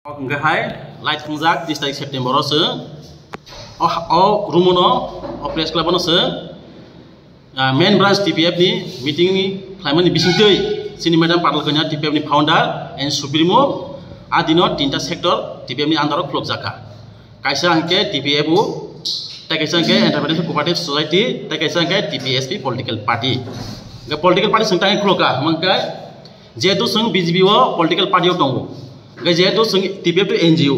Hai light khungjak 30 September se rumuno press club se main branch TPF ni meeting ni khlaiman ni bisingtei sini madam patal kanya TPF ni founder and supremo adino tinta sector TPF ni andaro klok jaka kaisa angke TPF u ta kaisa angke entrepreneurship cooperative society ta kaisa angke TPSP political party ge political party sengtai kloka mangkai jetu seng BJP o political party o tongo jetu seng TPF to NGO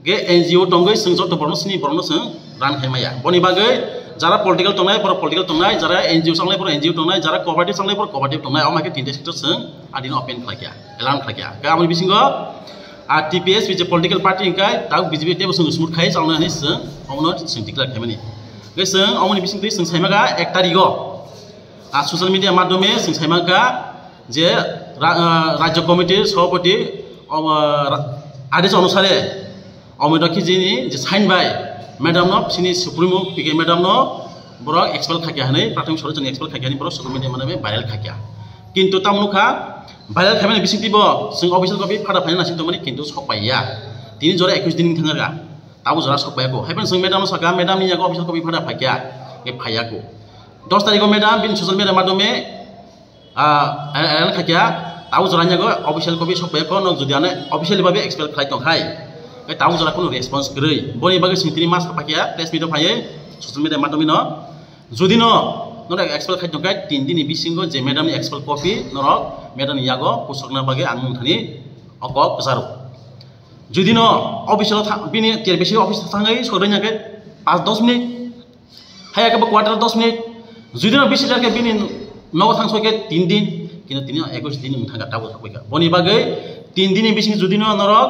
ge NGO tonggoi seng jot borno seng ran khaimaya boni bagai jara political tongnai por political tongnai jara NGO sanglai por NGO tongnai jara cooperative sanglai por cooperative tongnai amake tinta sector seng adino open khlakya elan khlakya ga amoni bisingo TPS which a political party ingkai tau BJP tebo seng smooth khai chalna ni seng amno seng declare khaimani ge seng amoni bisingtei seng saimaga 1 tarigo social media माध्यमे seng saimaga je राज्य committee सभापति आदेश अनुसारे अमिता खिजिनी जे sign bye madam no सिनी supremo पीके madam no बरो expel खाकिया हनै प्राथमिक sir जन expel खाकियानि बरो सोशल मीडिया माने भाइरल खाकिया किन्तु तामुनुखा भाइरल खामानि बिसिंतिबो जों अफिसियेल कपि फादा फायना नासिन तमानि किन्तु सपाइया तिनि जरा 21 दिन थांगागा ताबो जरा सपायाको हायबन जों मैडम नो सका मैडम नि याको अफिसियेल कपि फादा फाकिया के फायाको 10 तारिखो मैडम बिन सोशल मीडिया माध्यमे एल खाकिया ताऊ जरानिया को ऑफिशियल कॉपी सब बेको न जुदियाने ऑफिशियल बाबे एक्सपेल खाइ तंखाय ए ताऊ जरा कोनो रेस्पॉन्स गरै बनि बागे सिंतिनि मास पाकिया प्रेस मीट फायै सोशल मीडिया माध्यमे न जुदि न एक्सपेल खाइ तंखाय 3 दिन बिसिंगो जे मैडम नि एक्सपेल कॉपी नर मैडम यागो पुसरना बागे आं मुथानि अक जारो जुदि न ऑफिशियल बिनि तेरबेसि ऑफिस थाङै सदरनियाके 5-10 मिनिट हायाके क्वार्टर 10 मिनिट जुदि न बिसिलाके बिनि नगो थांसके 3 दिन किन्तु तिनि 21 दिन मुथागा ताबो सफैगा बनि बागै 3 दिन बिसिं जुदि नरक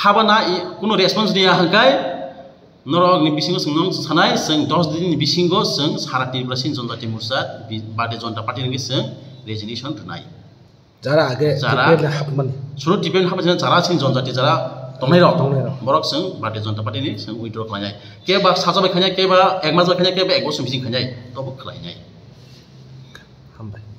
हाबाना कुनो रेस्पॉन्स दिया हंकाय नरक नि बिसिंगो संगम सानाय जों 10 दिन बिसिंगो जों साराति ब्लासिन जनजाति मुरसा बादे जनता पार्टी नि जों रेजिगनेशन थनाय जारा आगे टिपेन हाबमानि सुरु टिपेन हाबजन जारा सिन जनजाति जारा तंनाय बरक जों बादे जनता पार्टी नि जों विथड्र खालायनाय केबा साजाबाय खानाय केबा एक मास खानाय केबा एक बोसोर बिसिं खानाय तबो खालायनाय हामबाय।